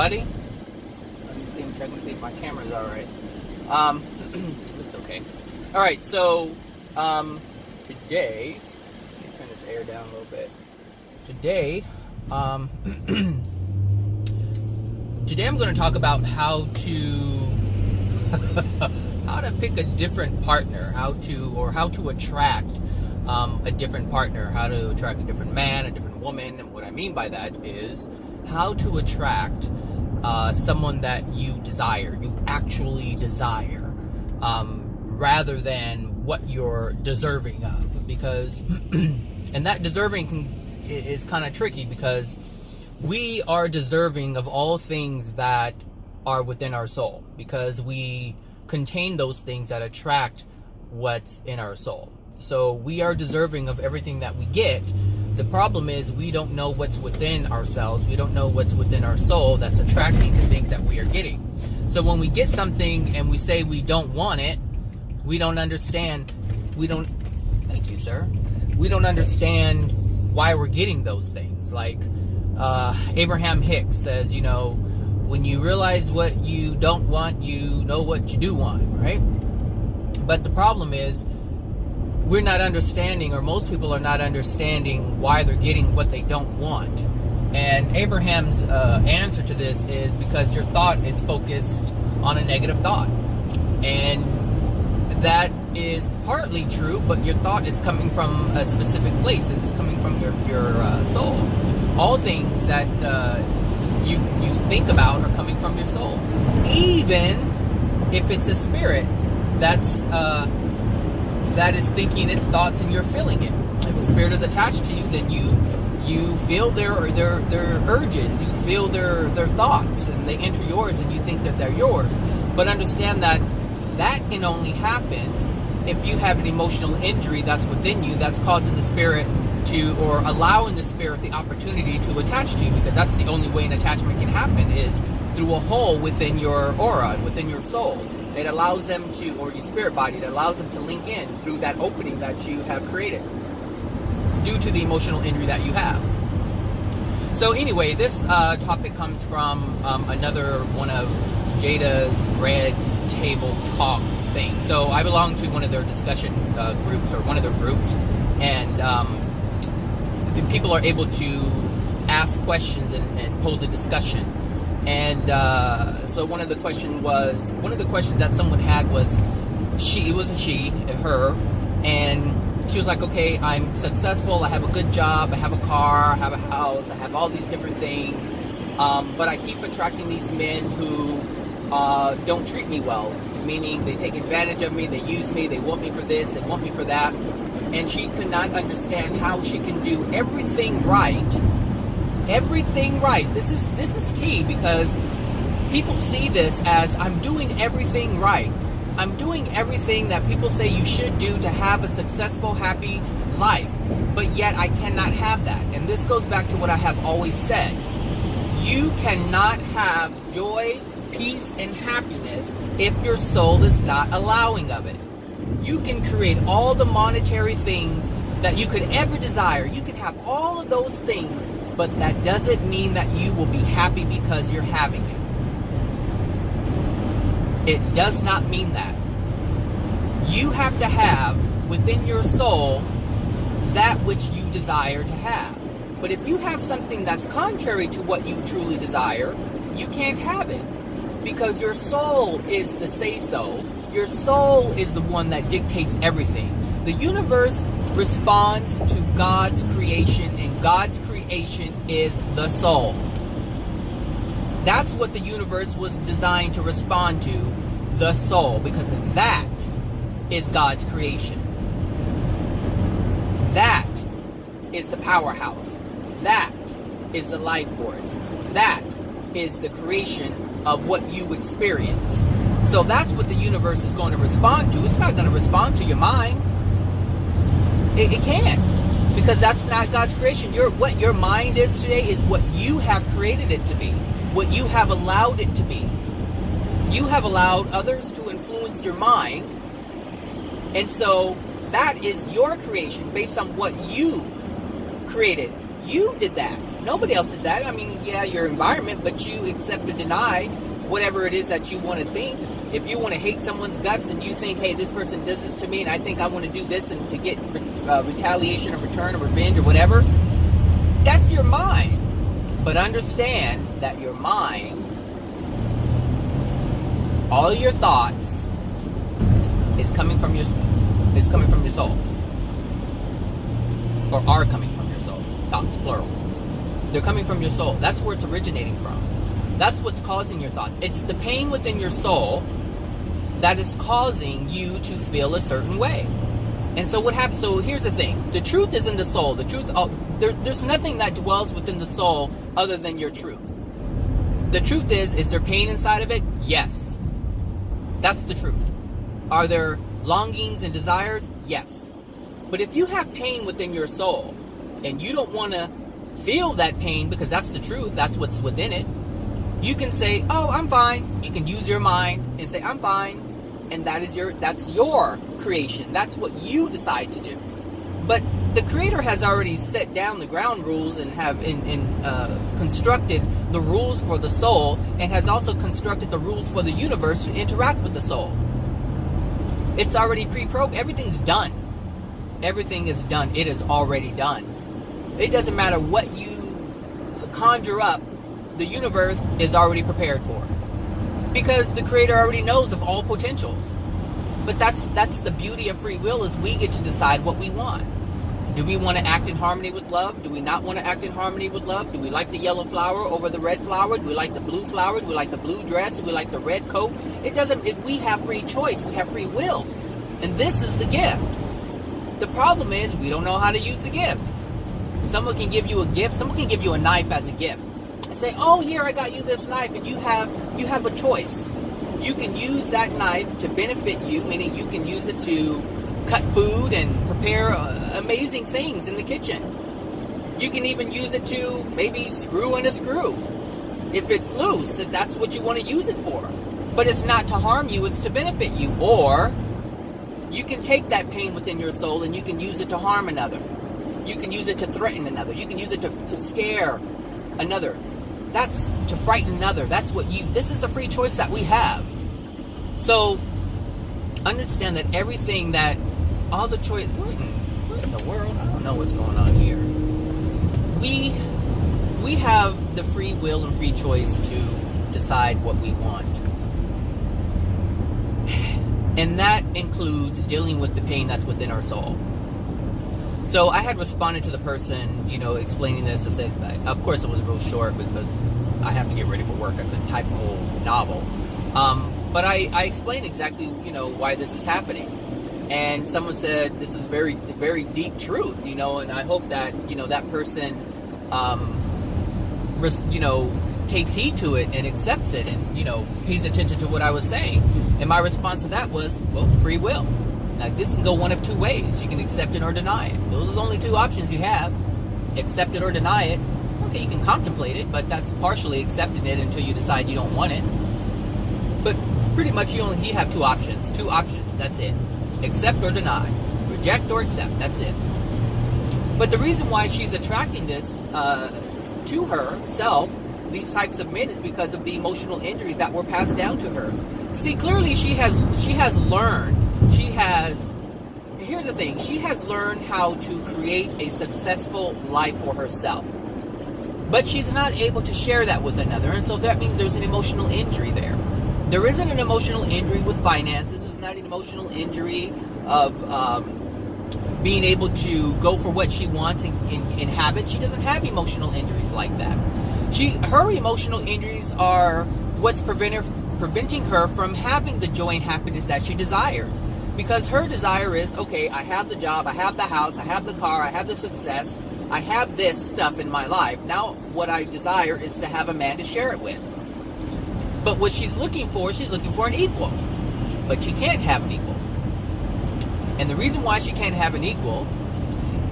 everybody. Let me see. I'm checking to see if my camera's all right. It's okay. All right. So today, let me turn this air down a little bit. Today, today I'm going to talk about how to how to pick a different partner, how to attract a different partner, how to attract a different man, a different woman. And what I mean by that is how to attract someone that you desire, you actually desire, rather than what you're deserving of. Because, and that deserving is kind of tricky, because we are deserving of all things that are within our soul, because we contain those things that attract what's in our soul. So we are deserving of everything that we get. The problem is we don't know what's within ourselves. We don't know what's within our soul that's attracting the things that we are getting. So when we get something and we say we don't want it, we don't understand. Thank you, sir. We don't understand why we're getting those things. Like Abraham Hicks says, when you realize what you don't want, you know what you do want, right? But the problem is, we're not understanding, or most people are not understanding, why they're getting what they don't want. And Abraham's answer to this is because your thought is focused on a negative thought. And that is partly true, but your thought is coming from a specific place. It's coming from your soul. All things that you think about are coming from your soul. Even if it's a spirit that is thinking its thoughts and you're feeling it. If a spirit is attached to you, then you feel their urges, you feel their thoughts, and they enter yours and you think that they're yours. But understand that can only happen if you have an emotional injury that's within you that's causing the spirit to, or allowing the spirit the opportunity to attach to you, because that's the only way an attachment can happen, is through a hole within your aura, within your soul. It allows them to, or your spirit body, it allows them to link in through that opening that you have created due to the emotional injury that you have. So anyway, this topic comes from another one of Jada's Red Table Talk things. So I belong to one of their discussion groups, or one of their groups, and the people are able to ask questions and pose a discussion. And so one of the questions that someone had was, her, and she was like, okay, I'm successful, I have a good job, I have a car, I have a house, I have all these different things, but I keep attracting these men who don't treat me well, meaning they take advantage of me, they use me, they want me for this, they want me for that, and she could not understand how she can do everything right. This is key, because people see this as, I'm doing everything right. I'm doing everything that people say you should do to have a successful, happy life. But yet I cannot have that. And this goes back to what I have always said. You cannot have joy, peace, and happiness if your soul is not allowing of it. You can create all the monetary things that you could ever desire. You can have all of those things, but that doesn't mean that you will be happy because you're having it. It does not mean that. You have to have within your soul that which you desire to have. But if you have something that's contrary to what you truly desire, you can't have it, because your soul is the say-so. Your soul is the one that dictates everything. The universe responds to God's creation, and God's creation is the soul. That's what the universe was designed to respond to, the soul, because that is God's creation. That is the powerhouse. That is the life force. That is the creation of what you experience. So that's what the universe is going to respond to. It's not going to respond to your mind. It can't, because that's not God's creation. What your mind is today is what you have created it to be, what you have allowed it to be. You have allowed others to influence your mind, and so that is your creation based on what you created. You did that. Nobody else did that. I mean, yeah, your environment, but you accept or deny whatever it is that you want to think. If you want to hate someone's guts and you think, hey, this person does this to me and I think I want to do this and to get retaliation or return or revenge or whatever, that's your mind. But understand that your mind, all your thoughts is coming from your soul. Or are coming from your soul. Thoughts, plural. They're coming from your soul. That's where it's originating from. That's what's causing your thoughts. It's the pain within your soul that is causing you to feel a certain way. And so what happens? So here's the thing. The truth is in the soul. The truth, there's nothing that dwells within the soul other than your truth. The truth is there pain inside of it? Yes. That's the truth. Are there longings and desires? Yes. But if you have pain within your soul and you don't want to feel that pain because that's the truth, that's what's within it, you can say, oh, I'm fine. You can use your mind and say, I'm fine. And that's your creation. That's what you decide to do. But the Creator has already set down the ground rules and have constructed the rules for the soul, and has also constructed the rules for the universe to interact with the soul. It's already pre-programmed. Everything's done. Everything is done. It is already done. It doesn't matter what you conjure up, the universe is already prepared for it. Because the Creator already knows of all potentials. But that's the beauty of free will, is we get to decide what we want. Do we want to act in harmony with love? Do we not want to act in harmony with love? Do we like the yellow flower over the red flower? Do we like the blue flower? Do we like the blue dress? Do we like the red coat? We have free choice. We have free will. And this is the gift. The problem is we don't know how to use the gift. Someone can give you a gift. Someone can give you a knife as a gift. And say, oh, here, I got you this knife. And you have a choice. You can use that knife to benefit you, meaning you can use it to cut food and prepare amazing things in the kitchen. You can even use it to maybe screw in a screw. If it's loose, if that's what you want to use it for. But it's not to harm you, it's to benefit you. Or you can take that pain within your soul and you can use it to harm another. You can use it to threaten another. You can use it to scare another. That's to frighten another. This is a free choice that we have. So understand that everything that, all the choice, what in the world? I don't know what's going on here. We have the free will and free choice to decide what we want. And that includes dealing with the pain that's within our soul. So I had responded to the person, explaining this. I said, of course it was real short because I have to get ready for work. I couldn't type a whole novel. But I explained exactly, why this is happening. And someone said, this is very, very deep truth, and I hope that, that person, takes heed to it and accepts it and, pays attention to what I was saying. And my response to that was, well, free will. Like, this can go one of two ways. You can accept it or deny it. Those are the only two options you have. Accept it or deny it. Okay, you can contemplate it, but that's partially accepting it until you decide you don't want it. But pretty much you have two options. Two options, that's it. Accept or deny. Reject or accept, that's it. But the reason why she's attracting this to herself, these types of men, is because of the emotional injuries that were passed down to her. See, clearly she has learned. Here's the thing, she has learned how to create a successful life for herself. But she's not able to share that with another, and so that means there's an emotional injury there. There isn't an emotional injury with finances. There's not an emotional injury of being able to go for what she wants and have it. She doesn't have emotional injuries like that. Her emotional injuries are what's preventing her from having the joy and happiness that she desires. Because her desire is, okay, I have the job, I have the house, I have the car, I have the success, I have this stuff in my life. Now what I desire is to have a man to share it with. But what she's looking for an equal. But she can't have an equal. And the reason why she can't have an equal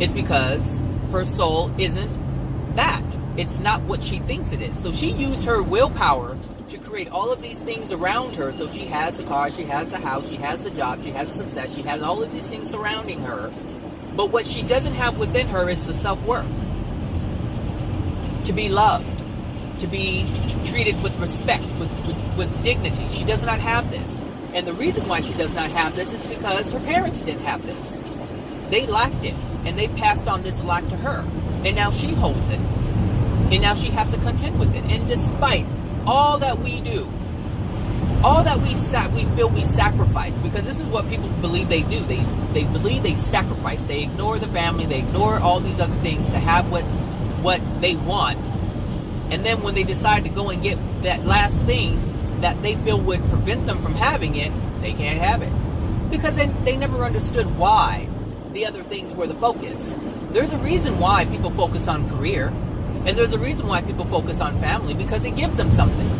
is because her soul isn't that. It's not what she thinks it is. So she used her willpower to create all of these things around her. So she has the car, she has the house, she has the job, she has the success, she has all of these things surrounding her. But what she doesn't have within her is the self-worth to be loved, to be treated with respect, with dignity. She does not have this. And the reason why she does not have this is because her parents didn't have this. They lacked it, and they passed on this lack to her. And now she holds it. And now she has to contend with it. And despite all that we do, all that we feel we sacrifice, because this is what people believe they do. They believe they sacrifice. They ignore the family. They ignore all these other things to have what they want. And then when they decide to go and get that last thing that they feel would prevent them from having it, they can't have it. Because they never understood why the other things were the focus. There's a reason why people focus on career. And there's a reason why people focus on family, because it gives them something.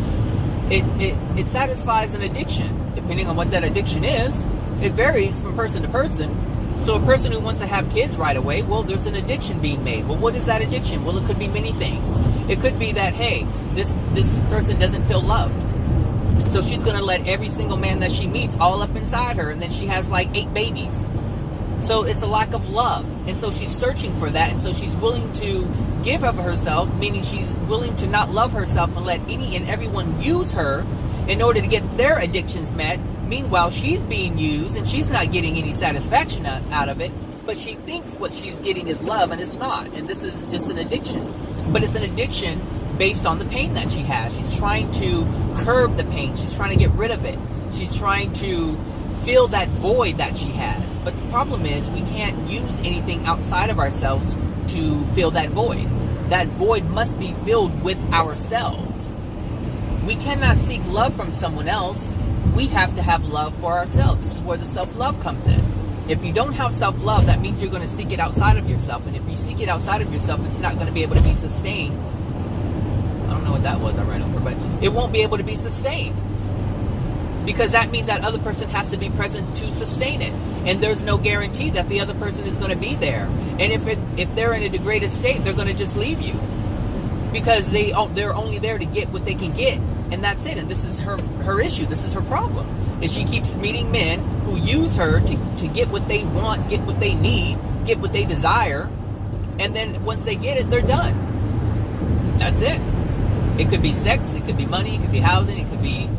It satisfies an addiction. Depending on what that addiction is, it varies from person to person. So a person who wants to have kids right away, well, there's an addiction being made. Well, what is that addiction? Well, it could be many things. It could be that, hey, this person doesn't feel loved. So she's going to let every single man that she meets all up inside her, and then she has like 8 babies. So it's a lack of love. And so she's searching for that. And so she's willing to give of herself, meaning she's willing to not love herself and let any and everyone use her in order to get their addictions met. Meanwhile, she's being used and she's not getting any satisfaction out of it. But she thinks what she's getting is love, and it's not. And this is just an addiction. But it's an addiction based on the pain that she has. She's trying to curb the pain. She's trying to get rid of it. She's trying to fill that void that she has. But the problem is we can't use anything outside of ourselves to fill that void. That void must be filled with ourselves. We cannot seek love from someone else. We have to have love for ourselves. This is where the self-love comes in. If you don't have self-love, that means you're going to seek it outside of yourself. And if you seek it outside of yourself, it's not going to be able to be sustained. I don't know what that was I ran over, but it won't be able to be sustained. Because that means that other person has to be present to sustain it. And there's no guarantee that the other person is going to be there. And if they're in a degraded state, they're going to just leave you. Because they're only there to get what they can get. And that's it. And this is her issue. This is her problem. Is she keeps meeting men who use her to get what they want, get what they need, get what they desire. And then once they get it, they're done. That's it. It could be sex. It could be money. It could be housing. It could be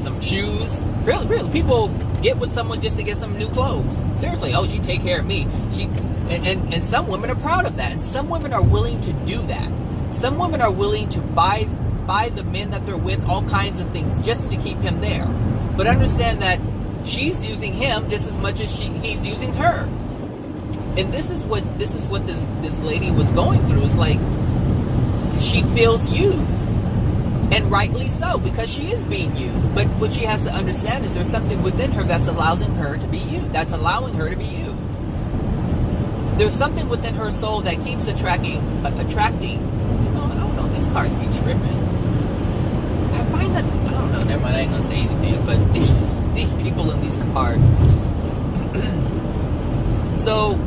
some shoes. Really, people get with someone just to get some new clothes. Seriously, oh, she take care of me. And some women are proud of that, and some women are willing to do that. Some women are willing to buy the men that they're with all kinds of things just to keep him there. But understand that she's using him just as much as he's using her. And this is what this lady was going through. It's like she feels used. And rightly so, because she is being used. But what she has to understand is there's something within her that's allowing her to be used. That's allowing her to be used. There's something within her soul that keeps attracting. I don't know. These cars be tripping. I find that, I don't know. Never mind. I ain't gonna say anything. But these people in these cars. So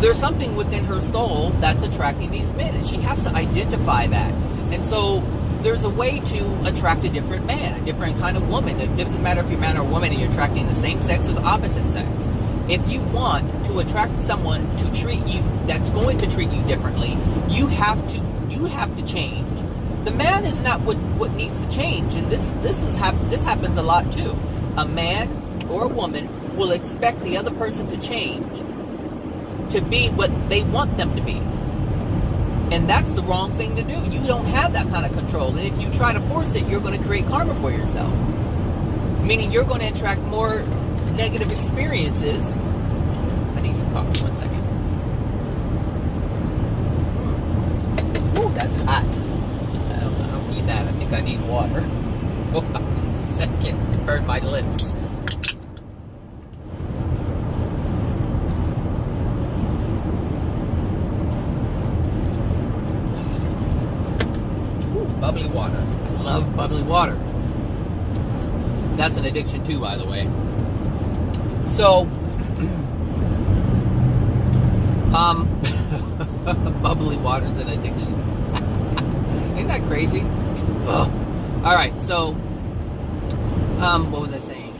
there's something within her soul that's attracting these men, and she has to identify that. And so there's a way to attract a different man, a different kind of woman. It doesn't matter if you're a man or a woman and you're attracting the same sex or the opposite sex. If you want to attract someone to treat you, that's going to treat you differently, you have to change. The man is not what needs to change, and this happens a lot too. A man or a woman will expect the other person to change to be what they want them to be. And that's the wrong thing to do. You don't have that kind of control. And if you try to force it, you're going to create karma for yourself. Meaning you're going to attract more negative experiences. I need some coffee. 1 second. Ooh, that's hot. I don't need that. I think I need water. 1 second. Burn my lips. Bubbly water. I love bubbly water. That's an addiction too, by the way. So, bubbly water is an addiction. Isn't that crazy? Ugh. All right, so, what was I saying?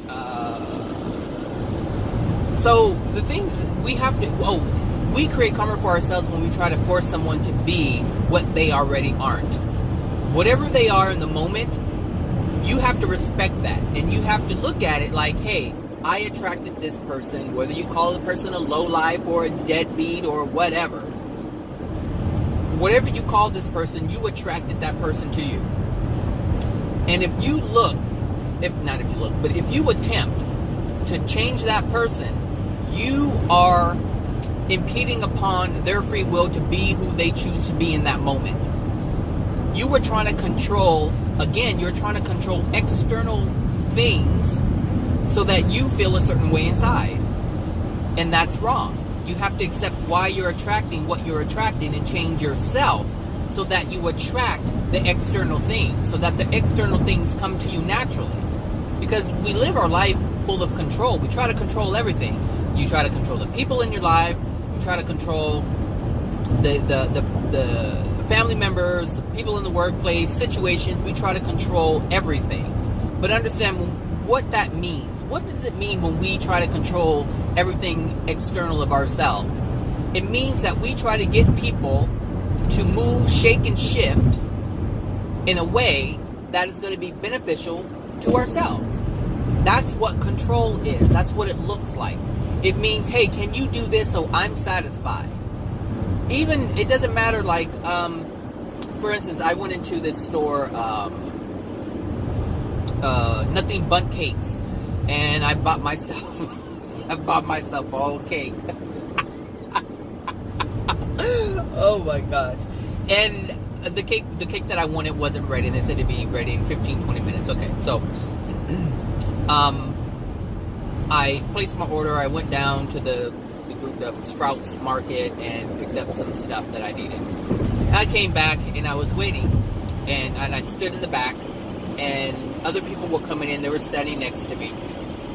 So the things we have to. we create comfort for ourselves when we try to force someone to be what they already aren't. Whatever they are in the moment, you have to respect that. And you have to look at it like, hey, I attracted this person, whether you call the person a lowlife or a deadbeat or whatever. Whatever you call this person, you attracted that person to you. And if you attempt to change that person, you are impeding upon their free will to be who they choose to be in that moment. You were trying to control, again, you're trying to control external things so that you feel a certain way inside. And that's wrong. You have to accept why you're attracting what you're attracting and change yourself so that you attract the external things, so that the external things come to you naturally. Because we live our life full of control. We try to control everything. You try to control the people in your life. You try to control the family members, the people in the workplace, situations. We try to control everything. But understand what that means. What does it mean when we try to control everything external of ourselves? It means that we try to get people to move, shake, and shift in a way that is going to be beneficial to ourselves. That's what control is. That's what it looks like. It means, hey, can you do this so I'm satisfied? Even, it doesn't matter, like, for instance, I went into this store, Nothing Bundt Cakes, and I bought myself a whole cake. Oh my gosh. And the cake that I wanted wasn't ready, and they said it'd be ready in 15-20 minutes. Okay, so I placed my order. I went down to the Sprouts Market and picked up some stuff that I needed. And I came back and I was waiting, and I stood in the back, and other people were coming in. They were standing next to me,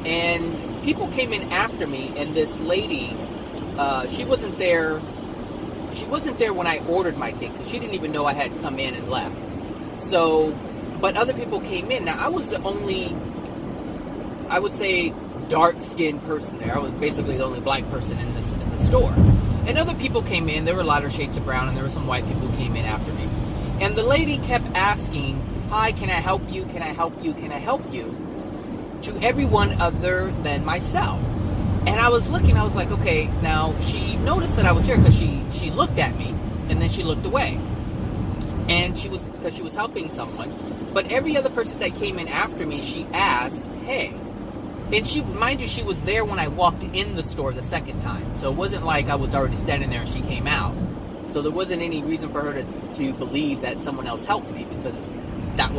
and people came in after me. And this lady, she wasn't there. She wasn't there when I ordered my cake, so she didn't even know I had come in and left. So, but other people came in. Now, I was the only, I would say, dark-skinned person there. I was basically the only black person in the store. And other people came in. There were a lot of shades of brown, and there were some white people who came in after me. And the lady kept asking, hi, can I help you? Can I help you? Can I help you? To everyone other than myself. And I was looking, I was like, okay, now she noticed that I was here because she looked at me and then she looked away. And because she was helping someone. But every other person that came in after me, she asked, hey. And she, mind you, she was there when I walked in the store the second time. So it wasn't like I was already standing there and she came out. So there wasn't any reason for her to believe that someone else helped me, because that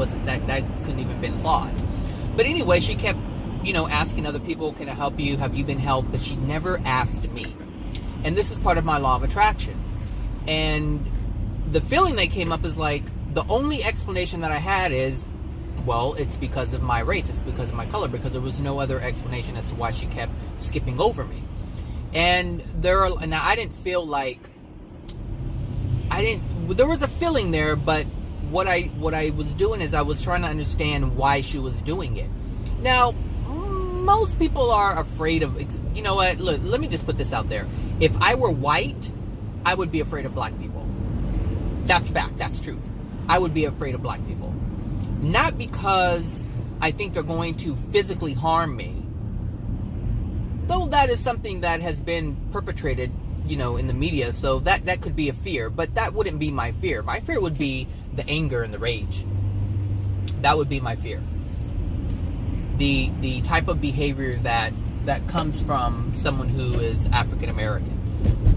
couldn't even been thought. But anyway, she kept, asking other people, can I help you? Have you been helped? But she never asked me. And this is part of my law of attraction. And the feeling that came up is like, the only explanation that I had is, well, it's because of my race. It's because of my color, because there was no other explanation as to why she kept skipping over me. And now I didn't feel like, there was a feeling there, but what I was doing is I was trying to understand why she was doing it. Now, most people are afraid of, you know what, look, let me just put this out there. If I were white, I would be afraid of black people. That's fact, that's truth. I would be afraid of black people. Not because I think they're going to physically harm me, though that is something that has been perpetrated, in the media, so that could be a fear, but that wouldn't be my fear. My fear would be the anger and the rage. That would be my fear. The type of behavior that comes from someone who is African American.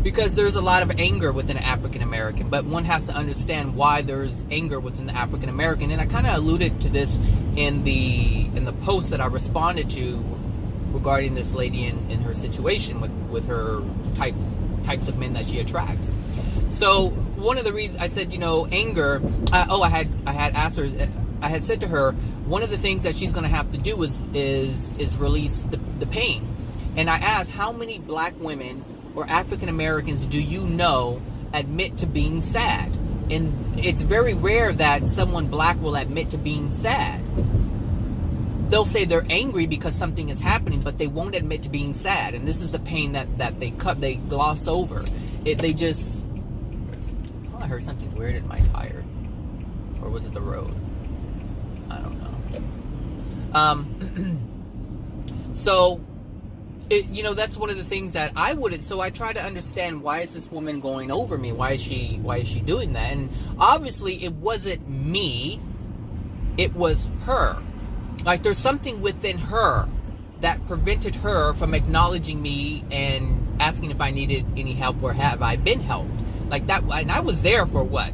Because there's a lot of anger within African American, but one has to understand why there's anger within the African American. And I kind of alluded to this in the post that I responded to regarding this lady in her situation with her types of men that she attracts. So one of the reasons I said, anger. I had asked her. I had said to her, one of the things that she's going to have to do is release the pain. And I asked, how many black women or African Americans do you know admit to being sad? And it's very rare that someone black will admit to being sad. They'll say they're angry because something is happening, but they won't admit to being sad. And this is the pain that they gloss over. they just, oh, I heard something weird in my tire. Or was it the road? I don't know. So, that's one of the things that I wouldn't. So I try to understand, why is this woman going over me? Why is she doing that? And obviously, it wasn't me. It was her. Like, there's something within her that prevented her from acknowledging me and asking if I needed any help, or have I been helped. Like that, and I was there for what,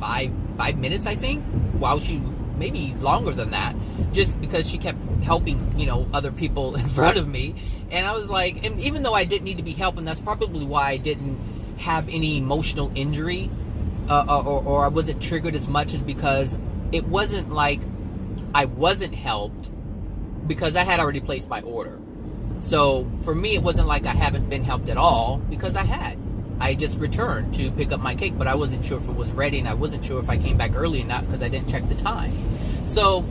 5 minutes, I think, while she, maybe longer than that, just because she kept helping, other people in front of me. And I was like, and even though I didn't need to be helped, and that's probably why I didn't have any emotional injury, or I wasn't triggered as much, is because it wasn't like I wasn't helped, because I had already placed my order. So for me, it wasn't like I haven't been helped at all, because I had. I just returned to pick up my cake, but I wasn't sure if it was ready, and I wasn't sure if I came back early or not, because I didn't check the time. So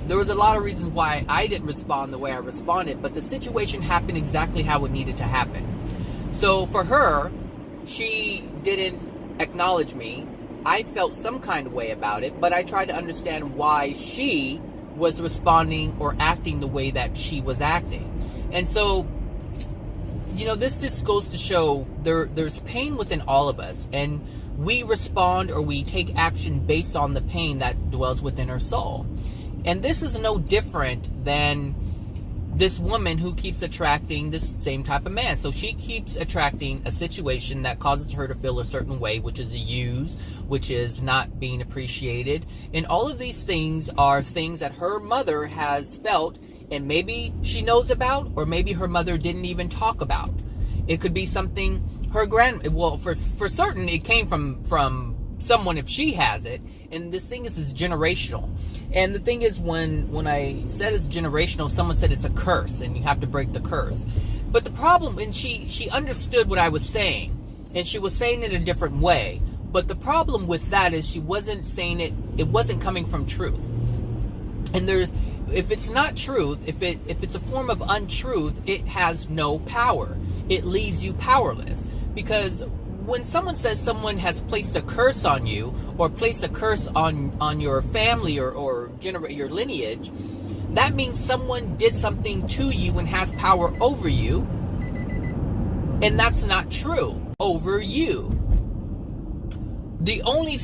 there was a lot of reasons why I didn't respond the way I responded, but the situation happened exactly how it needed to happen. So for her, she didn't acknowledge me. I felt some kind of way about it, but I tried to understand why she was responding or acting the way that she was acting. And so, this just goes to show there's pain within all of us, and we respond or we take action based on the pain that dwells within our soul. And this is no different than this woman who keeps attracting this same type of man. So she keeps attracting a situation that causes her to feel a certain way, which is a use, which is not being appreciated. And all of these things are things that her mother has felt, and maybe she knows about, or maybe her mother didn't even talk about. It could be something her for certain it came from someone, if she has it. And this thing is generational. And the thing is, when I said it's generational, someone said it's a curse and you have to break the curse. But the problem, and she understood what I was saying, and she was saying it a different way. But the problem with that is she wasn't saying it wasn't coming from truth. And if it's not truth, if it's a form of untruth, it has no power. It leaves you powerless. Because when someone says someone has placed a curse on you, or placed a curse on your family, or generate your lineage, that means someone did something to you and has power over you. And that's not true. Over you. The only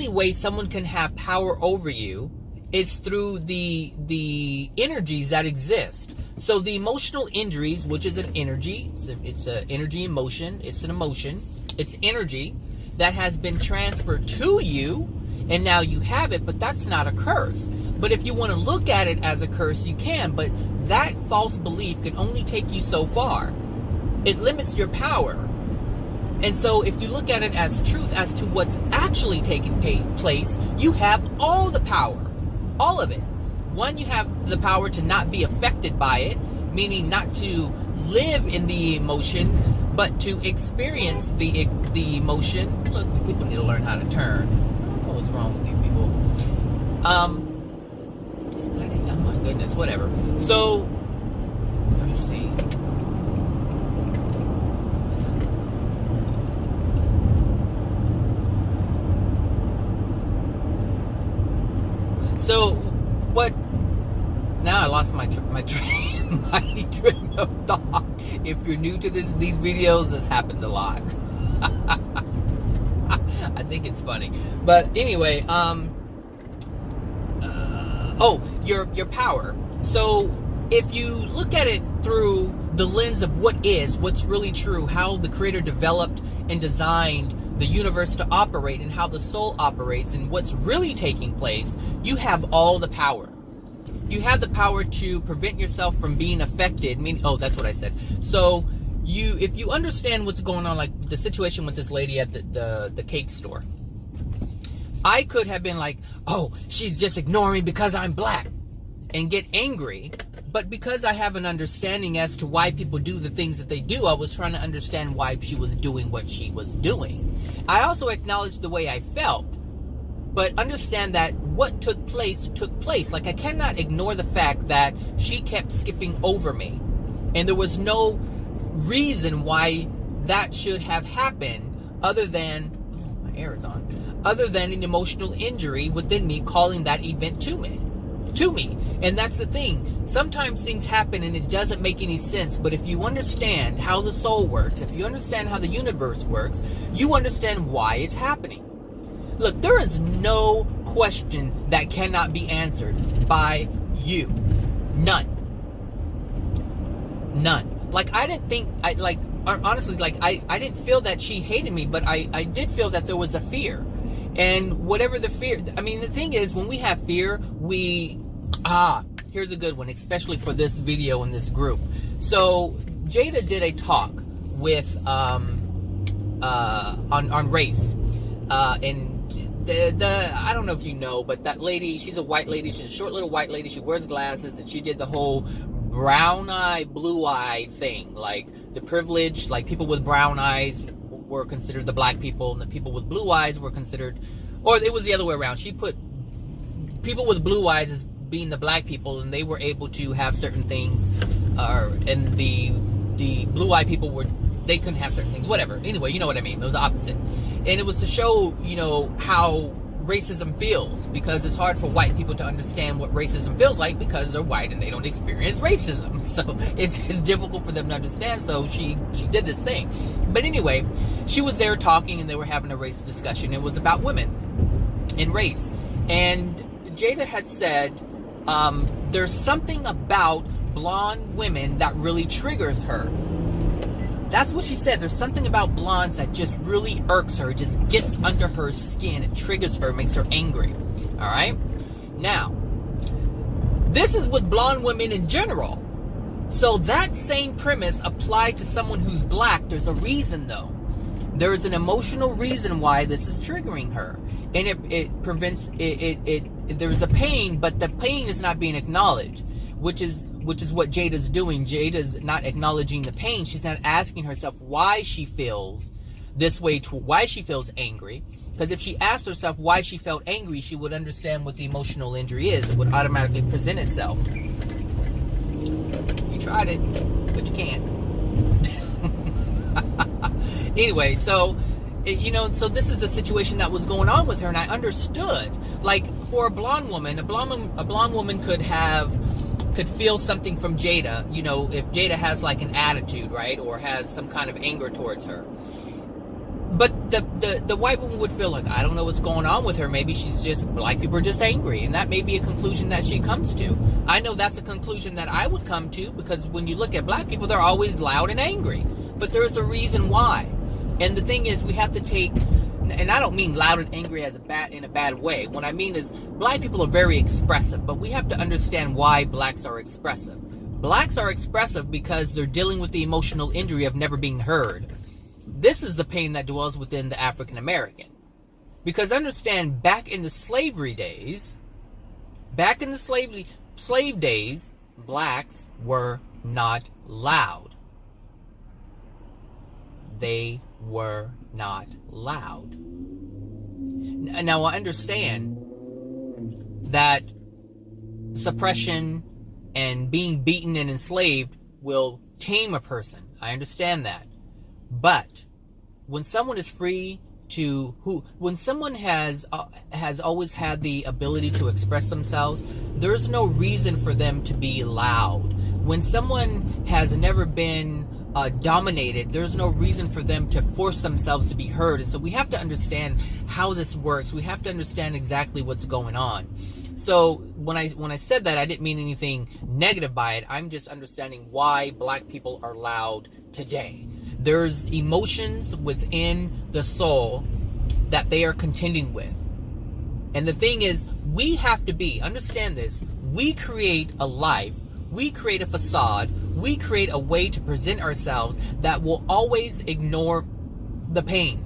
way someone can have power over you is through the energies that exist. So the emotional injuries, which is an energy, it's an energy emotion, it's an emotion, it's energy that has been transferred to you, and now you have it, but that's not a curse. But if you want to look at it as a curse, you can, but that false belief can only take you so far. It limits your power. And so if you look at it as truth, as to what's actually taking place, you have all the power. All of it. One, you have the power to not be affected by it, meaning not to live in the emotion, but to experience the emotion. Look, people need to learn how to turn. I don't know what's wrong with you people. It's not, oh my goodness, whatever. So, let me see. So, what? Now I lost my train of thought. If you're new to these videos, this happens a lot. I think it's funny, but anyway, your power. So, if you look at it through the lens of what's really true, how the Creator developed and designed the universe to operate, and how the soul operates, and what's really taking place, you have all the power. You have the power to prevent yourself from being affected. That's what I said. So if you understand what's going on, like the situation with this lady at the cake store, I could have been like, oh, she's just ignoring me because I'm black, and get angry. But because I have an understanding as to why people do the things that they do, I was trying to understand why she was doing what she was doing. I also acknowledged the way I felt, but understand that what took place. Like, I cannot ignore the fact that she kept skipping over me, and there was no reason why that should have happened other than, oh, my air is on, other than an emotional injury within me calling that event to me. And that's the thing. Sometimes things happen and it doesn't make any sense, but if you understand how the soul works, if you understand how the universe works, you understand why it's happening. Look, there is no question that cannot be answered by you. None. Like, I didn't think, honestly, like, I didn't feel that she hated me, but I did feel that there was a fear. And whatever the fear, I mean, the thing is, when we have fear, here's a good one, especially for this video and this group. So, Jada did a talk with, on race, and I don't know if you know, but that lady, she's a white lady, she's a short little white lady, she wears glasses, and she did the whole brown eye, blue eye thing, like the privilege, like people with brown eyes were considered the black people, and the people with blue eyes were considered, or it was the other way around. She put people with blue eyes as being the black people, and they were able to have certain things, and the blue eye people they couldn't have certain things, whatever. Anyway, you know what I mean. It was the opposite. And it was to show, how racism feels, because it's hard for white people to understand what racism feels like because they're white and they don't experience racism. So it's difficult for them to understand. So she did this thing. But anyway, she was there talking and they were having a race discussion. It was about women and race. And Jada had said, there's something about blonde women that really triggers her. That's what she said. There's something about blondes that just really irks her. It just gets under her skin. It triggers her, makes her angry. All right? Now, this is with blonde women in general. So that same premise applied to someone who's black. There's a reason, though. There is an emotional reason why this is triggering her. And it prevents, there's a pain, but the pain is not being acknowledged, which is what Jada's doing. Jada's not acknowledging the pain. She's not asking herself why she feels this way, why she feels angry. Because if she asked herself why she felt angry, she would understand what the emotional injury is. It would automatically present itself. You tried it, but you can't. Anyway, so this is the situation that was going on with her, and I understood. Like, for a blonde woman could feel something from Jada, if Jada has like an attitude, right, or has some kind of anger towards her. But the white woman would feel like, I don't know what's going on with her. Maybe she's just, black people are just angry, and that may be a conclusion that she comes to. I know that's a conclusion that I would come to, because when you look at black people, they're always loud and angry. But there's a reason why. And the thing is, we have to take, and I don't mean loud and angry in a bad way. What I mean is, black people are very expressive, but we have to understand why blacks are expressive. Blacks are expressive because they're dealing with the emotional injury of never being heard. This is the pain that dwells within the African American. Because understand, back in the slave days, blacks were not loud. They were not loud. Now, I understand that suppression and being beaten and enslaved will tame a person. I understand that. But when someone is free when someone has always had the ability to express themselves, there's no reason for them to be loud. When someone has never been dominated, there's no reason for them to force themselves to be heard. And so we have to understand how this works. We have to understand exactly what's going on. So when I said that, I didn't mean anything negative by it. I'm just understanding why black people are loud today. There's emotions within the soul that they are contending with. And the thing is, we have to understand this, we create a life, we create a facade, we create a way to present ourselves that will always ignore the pain.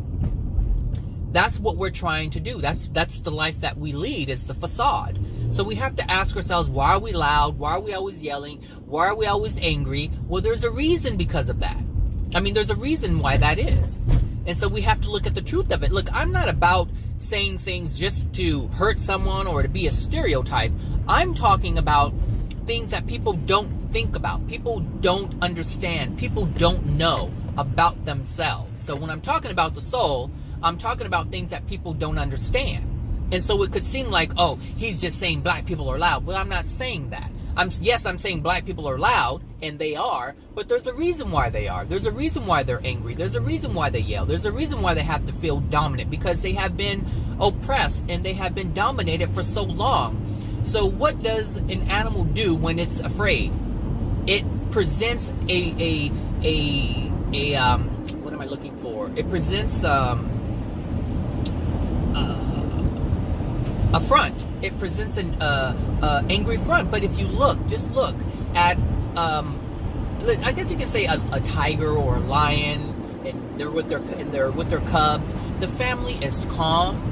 That's what we're trying to do. That's the life that we lead, is the facade. So we have to ask ourselves, why are we loud? Why are we always yelling? Why are we always angry? Well, there's a reason because of that. I mean, there's a reason why that is. And so we have to look at the truth of it. Look, I'm not about saying things just to hurt someone or to be a stereotype. I'm talking about things that people don't think about, people don't understand, people don't know about themselves. So when I'm talking about the soul, I'm talking about things that people don't understand. And so it could seem like, oh, he's just saying black people are loud. Well, I'm not saying that. I'm saying black people are loud, and they are, but there's a reason why they are. There's a reason why they're angry. There's a reason why they yell. There's a reason why they have to feel dominant, because they have been oppressed and they have been dominated for so long. So what does an animal do when it's afraid? It presents a what am I looking for? It presents a front. It presents an angry front. But if you just look at I guess you can say a tiger or a lion, and they're with their cubs. The family is calm.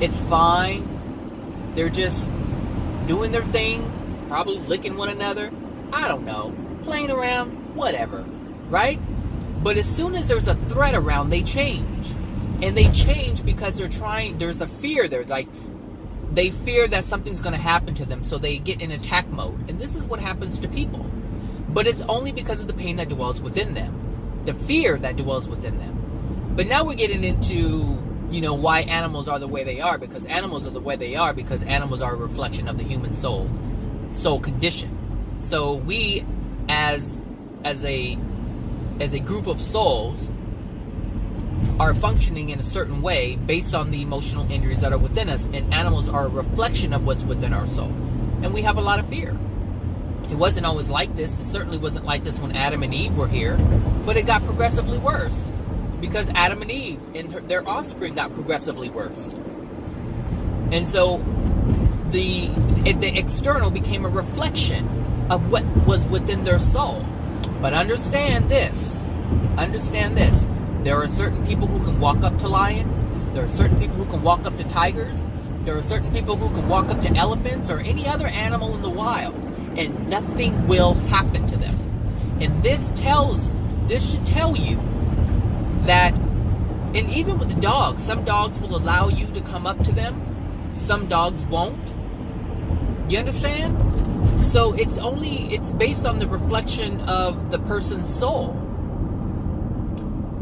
It's fine. They're just doing their thing, probably licking one another. I don't know, playing around, whatever, right? But as soon as there's a threat around, they change. And they change because there's a fear. They fear that something's going to happen to them, so they get in attack mode. And this is what happens to people. But it's only because of the pain that dwells within them, the fear that dwells within them. But now we're getting into, why animals are the way they are, because animals are the way they are because animals are a reflection of the human soul condition. So we, as a group of souls, are functioning in a certain way based on the emotional injuries that are within us, and animals are a reflection of what's within our soul. And we have a lot of fear. It wasn't always like this. It certainly wasn't like this when Adam and Eve were here, but it got progressively worse because Adam and Eve and their offspring got progressively worse. And so the external became a reflection of what was within their soul. But understand this. There are certain people who can walk up to lions. There are certain people who can walk up to tigers. There are certain people who can walk up to elephants or any other animal in the wild, and nothing will happen to them. And this should tell you that, and even with the dogs, some dogs will allow you to come up to them. Some dogs won't. You understand? So it's based on the reflection of the person's soul.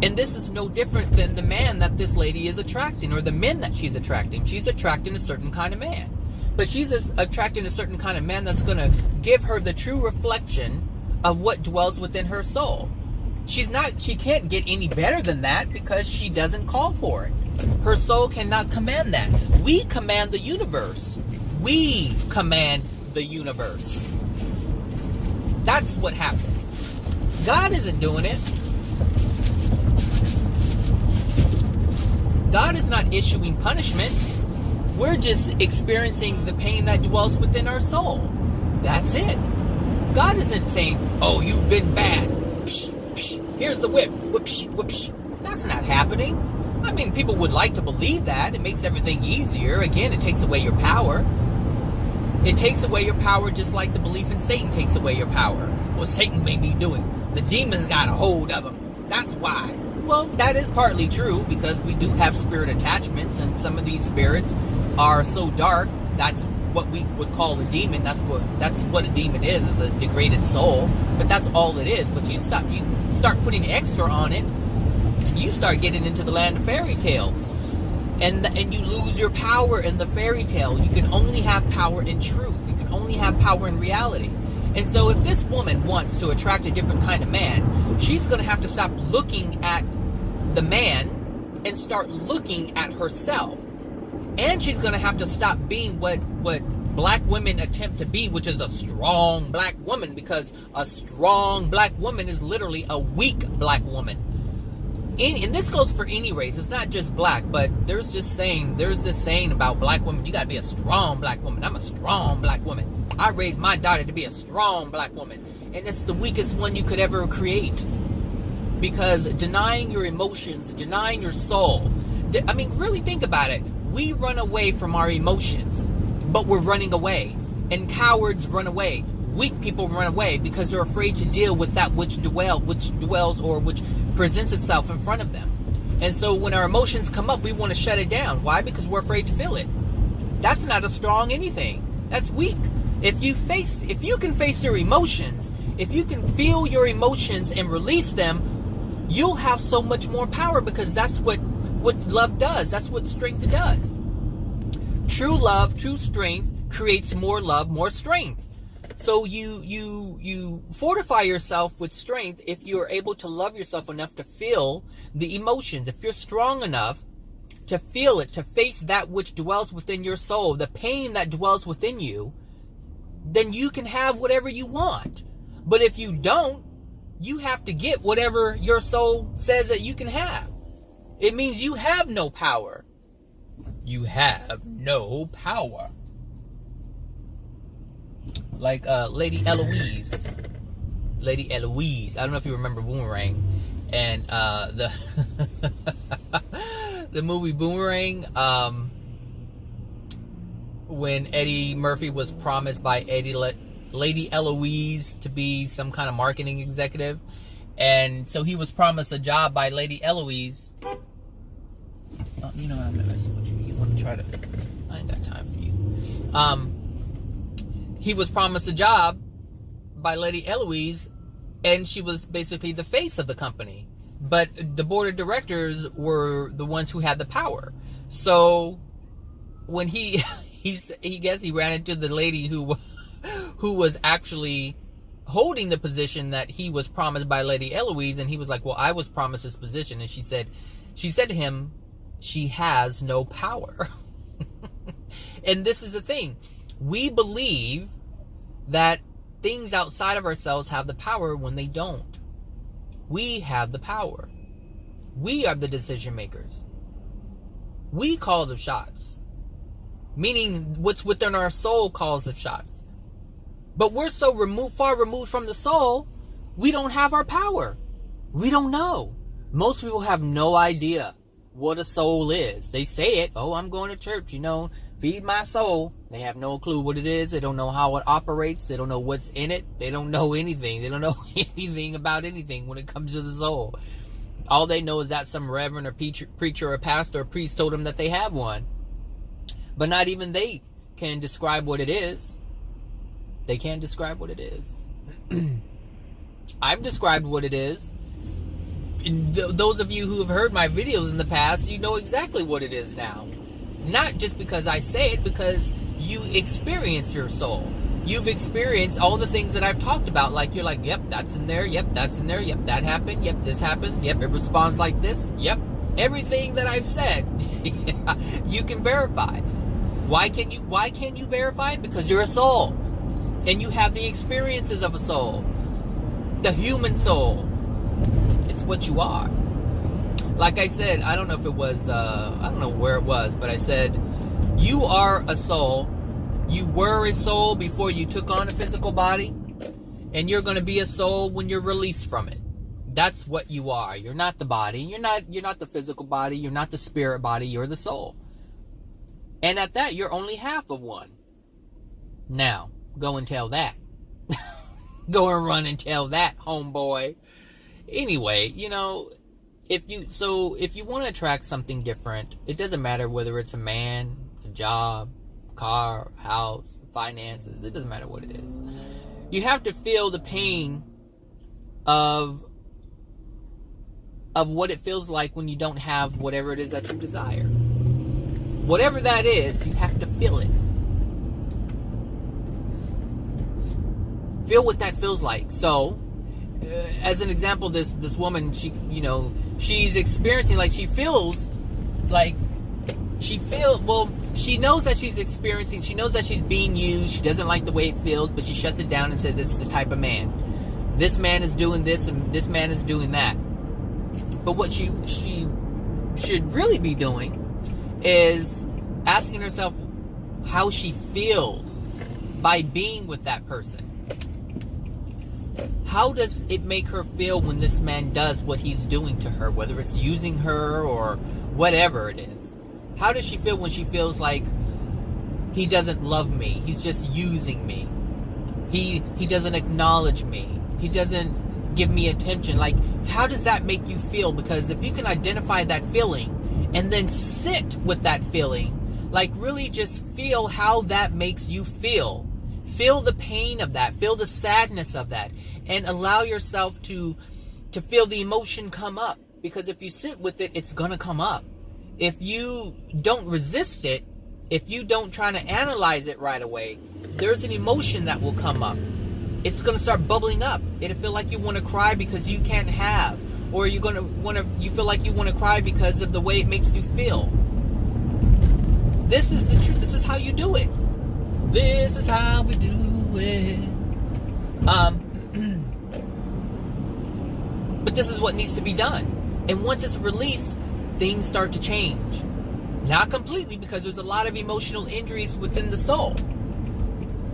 And this is no different than the man that this lady is attracting, or the men that she's attracting. She's attracting a certain kind of man. But she's attracting a certain kind of man that's going to give her the true reflection of what dwells within her soul. She can't get any better than that because she doesn't call for it. Her soul cannot command that. We command the universe. We command the universe. That's what happens. God isn't doing it. God is not issuing punishment. We're just experiencing the pain that dwells within our soul. That's it. God isn't saying, oh, you've been bad. Psh, psh, here's the whip. Whoopsh, whoopsh. That's not happening. I mean, people would like to believe that. It makes everything easier. Again, it takes away your power. It takes away your power just like the belief in Satan takes away your power. Well, Satan made me do it. The demons got a hold of him. That's why. Well, that is partly true because we do have spirit attachments, and some of these spirits are so dark. That's what we would call a demon. That's what a demon is a degraded soul. But that's all it is. But you start putting extra on it, and you start getting into the land of fairy tales, and you lose your power in the fairy tale. You can only have power in truth. You can only have power in reality. And so if this woman wants to attract a different kind of man, she's going to have to stop looking at the man and start looking at herself. And she's going to have to stop being what black women attempt to be, which is a strong black woman, because a strong black woman is literally a weak black woman. And this goes for any race. It's not just black, but there's this saying about black women. You got to be a strong black woman. I'm a strong black woman. I raised my daughter to be a strong black woman. And it's the weakest one you could ever create. Because denying your emotions, denying your soul. I mean, really think about it. We run away from our emotions, but we're running away. And cowards run away. Weak people run away because they're afraid to deal with that which dwells or which presents itself in front of them. And so when our emotions come up, we want to shut it down. Why? Because we're afraid to feel it. That's not a strong anything. That's weak. If you can face your emotions, if you can feel your emotions and release them, you'll have so much more power, because that's what love does. That's what strength does. True love, true strength creates more love, more strength. So you fortify yourself with strength if you're able to love yourself enough to feel the emotions. If you're strong enough to feel it, to face that which dwells within your soul, the pain that dwells within you, then you can have whatever you want. But if you don't, you have to get whatever your soul says that you can have. It means you have no power. You have no power. Like Lady Eloise. Lady Eloise. I don't know if you remember Boomerang. And the the movie Boomerang, when Eddie Murphy was promised by Lady Eloise to be some kind of marketing executive. And so he was promised a job by Lady Eloise. Oh, you know what, I'm messing with you. You want to try to... I ain't got time for you. He was promised a job by Lady Eloise, and she was basically the face of the company. But the board of directors were the ones who had the power. So when he ran into the lady who was actually holding the position that he was promised by Lady Eloise, and he was like, well, I was promised this position. And she said to him, she has no power. And this is the thing. We believe that things outside of ourselves have the power when they don't. We have the power. We are the decision makers. We call the shots. Meaning what's within our soul calls the shots. But we're so far removed from the soul, we don't have our power. We don't know. Most people have no idea what a soul is. They say it, oh, I'm going to church, feed my soul. They have no clue what it is. They don't know how it operates. They don't know what's in it. They don't know anything. They don't know anything about anything when it comes to the soul. All they know is that some reverend or preacher or pastor or priest told them that they have one. But not even they can describe what it is. They can't describe what it is. I've described what it is. Those of you who have heard my videos in the past, you know exactly what it is now. Not just because I say it, because you experience your soul. You've experienced all the things that I've talked about. Like, you're like, yep, that's in there. Yep, that's in there. Yep, that happened. Yep, this happens. Yep, it responds like this. Yep, everything that I've said, you can verify. Why can you verify? Because you're a soul. And you have the experiences of a soul. The human soul. It's what you are. Like I said, I don't know if it was, I don't know where it was, but I said, you are a soul. You were a soul before you took on a physical body. And you're going to be a soul when you're released from it. That's what you are. You're not the body. You're not the physical body. You're not the spirit body. You're the soul. And at that, you're only half of one. Now, go and tell that. Go and run and tell that, homeboy. Anyway, if you want to attract something different, it doesn't matter whether it's a man, a job, car, house, finances. It doesn't matter what it is. You have to feel the pain of what it feels like when you don't have whatever it is that you desire. Whatever that is, you have to feel it. Feel what that feels like. So, as an example, this woman, she's experiencing, like, she knows that she's experiencing, she knows that she's being used, she doesn't like the way it feels, but she shuts it down and says it's the type of man. This man is doing this and this man is doing that. But what she should really be doing is asking herself how she feels by being with that person. How does it make her feel when this man does what he's doing to her, whether it's using her or whatever it is? How does she feel when she feels like he doesn't love me, he's just using me, he doesn't acknowledge me, he doesn't give me attention? Like, how does that make you feel? Because if you can identify that feeling and then sit with that feeling, like really just feel how that makes you feel. Feel the pain of that. Feel the sadness of that. And allow yourself to feel the emotion come up. Because if you sit with it, it's going to come up. If you don't resist it, if you don't try to analyze it right away, there's an emotion that will come up. It's going to start bubbling up. It'll feel like you want to cry because you can't have. Or you feel like you want to cry because of the way it makes you feel. This is the truth. This is how you do it. This is how we do it. But this is what needs to be done. And once it's released, things start to change. Not completely, because there's a lot of emotional injuries within the soul.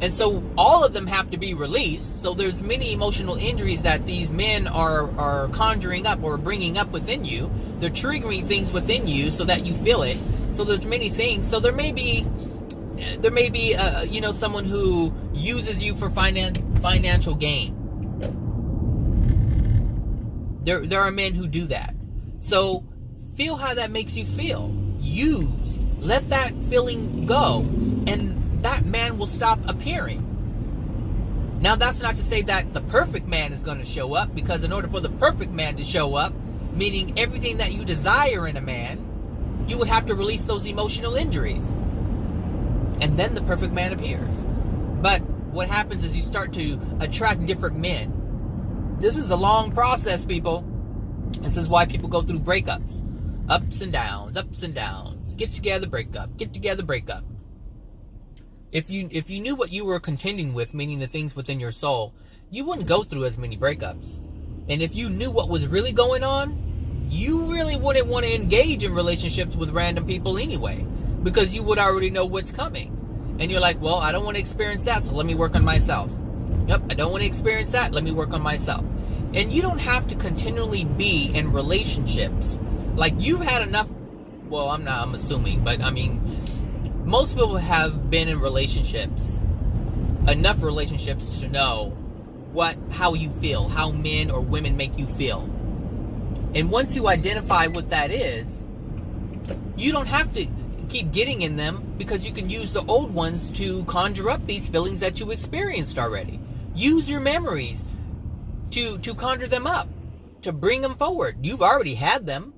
And so all of them have to be released. So there's many emotional injuries that these men are conjuring up or bringing up within you. They're triggering things within you so that you feel it. So there's many things. So there may be someone who uses you for financial gain. There are men who do that. So feel how that makes you feel. Let that feeling go, and that man will stop appearing. Now, that's not to say that the perfect man is going to show up, because in order for the perfect man to show up, meaning everything that you desire in a man, you would have to release those emotional injuries. And then the perfect man appears. But what happens is you start to attract different men. This is a long process, people. This is why people go through breakups. Ups and downs, ups and downs. Get together, break up. Get together, break up. If you knew what you were contending with, meaning the things within your soul, you wouldn't go through as many breakups. And if you knew what was really going on, you really wouldn't want to engage in relationships with random people anyway, because you would already know what's coming. And you're like, well, I don't want to experience that, so let me work on myself. Yep, I don't want to experience that, let me work on myself. And you don't have to continually be in relationships. Like, you've had enough, well, I'm assuming, but I mean, most people have been in relationships, enough relationships to know how you feel, how men or women make you feel. And once you identify what that is, you don't have to keep getting in them, because you can use the old ones to conjure up these feelings that you experienced already. Use your memories to conjure them up, to bring them forward. You've already had them.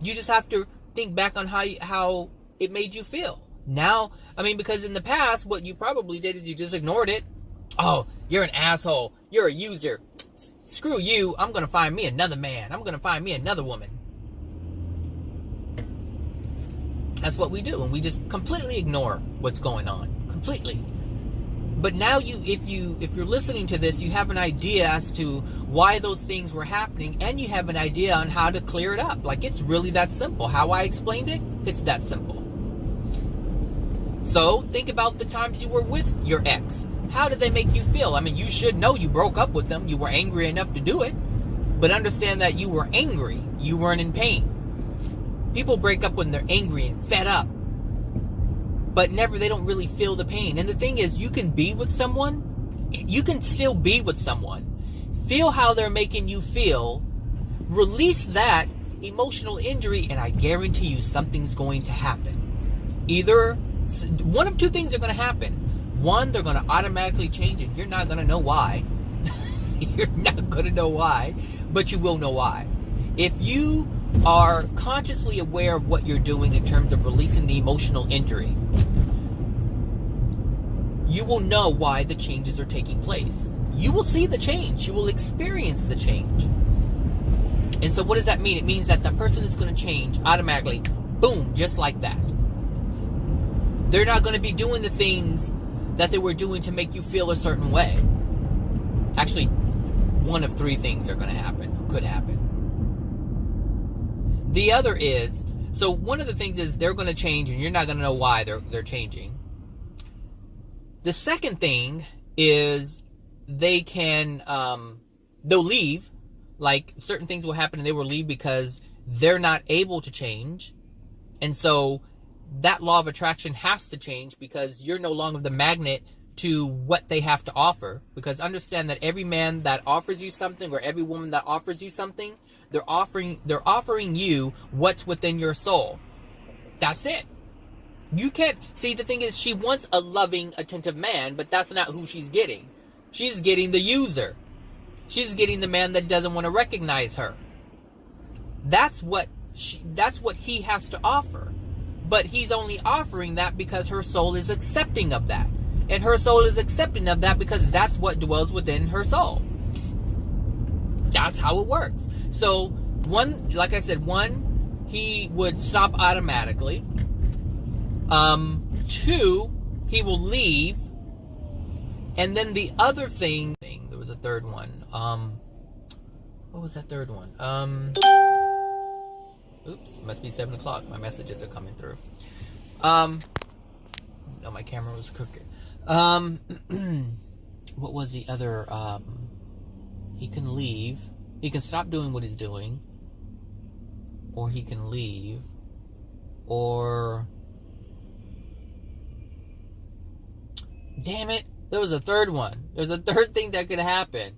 You just have to think back on how it made you feel. Now, I mean, because in the past, what you probably did is you just ignored it. Oh, you're an asshole. You're a user. Screw you. I'm going to find me another man. I'm going to find me another woman. That's what we do. And we just completely ignore what's going on. Completely. But now if you're listening to this, you have an idea as to why those things were happening, and you have an idea on how to clear it up. Like, it's really that simple. How I explained it, it's that simple. So think about the times you were with your ex. How did they make you feel? I mean, you should know you broke up with them. You were angry enough to do it. But understand that you were angry. You weren't in pain. People break up when they're angry and fed up. But they don't really feel the pain. And the thing is, you can be with someone. You can still be with someone. Feel how they're making you feel. Release that emotional injury, and I guarantee you something's going to happen. Either one of two things are going to happen. One, they're going to automatically change it. You're not going to know why. You're not going to know why, but you will know why. If you are consciously aware of what you're doing in terms of releasing the emotional injury, you will know why the changes are taking place. You will see the change. You will experience the change. And so what does that mean? It means that the person is going to change automatically. Boom, just like that. They're not going to be doing the things that they were doing to make you feel a certain way. Actually, one of three things are going to happen, could happen. The other is, so one of the things is they're going to change, and you're not going to know why they're changing. The second thing is they'll leave. Like, certain things will happen and they will leave because they're not able to change. And so that law of attraction has to change, because you're no longer the magnet to what they have to offer. Because understand that every man that offers you something, or every woman that offers you something, they're offering you what's within your soul. That's it. You can't see, the thing is, she wants a loving, attentive man, but that's not who she's getting. She's getting the user. She's getting the man that doesn't want to recognize her. That's what he has to offer. But he's only offering that because her soul is accepting of that. And her soul is accepting of that because that's what dwells within her soul. That's how it works. So, one, like I said, one, he would stop automatically. Two, he will leave. And then the other thing, there was a third one. What was that third one? Oops, must be 7 o'clock. My messages are coming through. No, my camera was crooked. What was the other? He can leave. He can stop doing what he's doing. Or he can leave. Or... damn it. There was a third one. There's a third thing that could happen.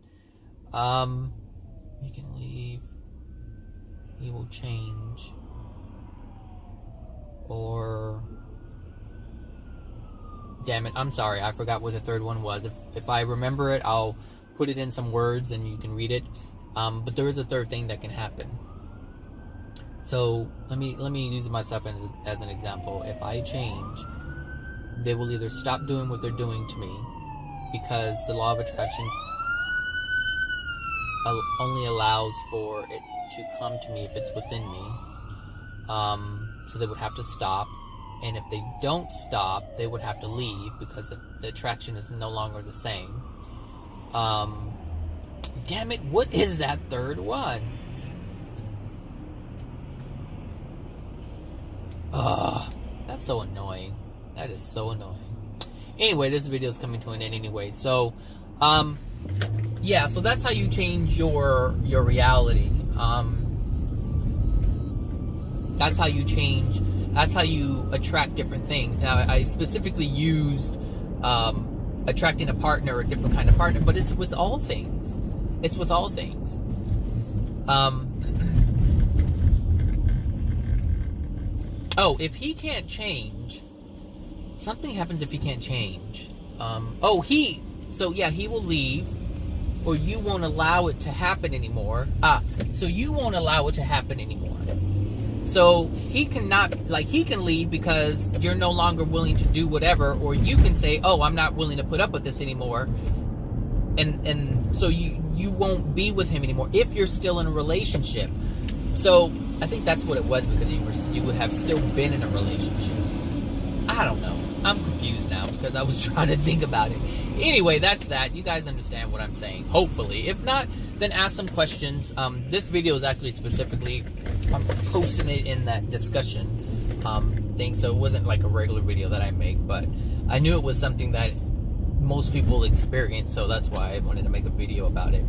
He can leave. He will change. Or... damn it, I'm sorry. I forgot what the third one was. If I remember it, I'll put it in some words and you can read it. But there is a third thing that can happen. So let me use myself as an example. If I change, they will either stop doing what they're doing to me, because the law of attraction only allows for it to come to me if it's within me. So they would have to stop. And if they don't stop, they would have to leave because the attraction is no longer the same. Damn it, what is that third one? Ugh, that's so annoying. That is so annoying. Anyway, this video is coming to an end anyway. So, yeah, so that's how you change your reality. That's how you change. That's how you attract different things. Now, I specifically used attracting a partner, a different kind of partner, but it's with all things. It's with all things. Oh, if he can't change, something happens if he can't change. So yeah, he will leave, or you won't allow it to happen anymore. So you won't allow it to happen anymore. So he cannot, like, he can leave because you're no longer willing to do whatever, or you can say, oh, I'm not willing to put up with this anymore. And so you won't be with him anymore if you're still in a relationship. So I think that's what it was, because you would have still been in a relationship. I don't know. I'm confused now because I was trying to think about it. Anyway, that's that. You guys understand what I'm saying, hopefully. If not, then ask some questions. This video is actually specifically, I'm posting it in that discussion thing, so it wasn't like a regular video that I make, but I knew it was something that most people experience, so that's why I wanted to make a video about it.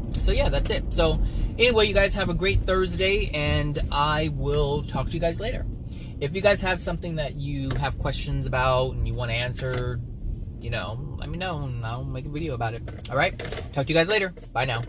So yeah, that's it. So anyway, you guys have a great Thursday, and I will talk to you guys later. If you guys have something that you have questions about and you want answered, let me know and I'll make a video about it. All right, talk to you guys later. Bye now.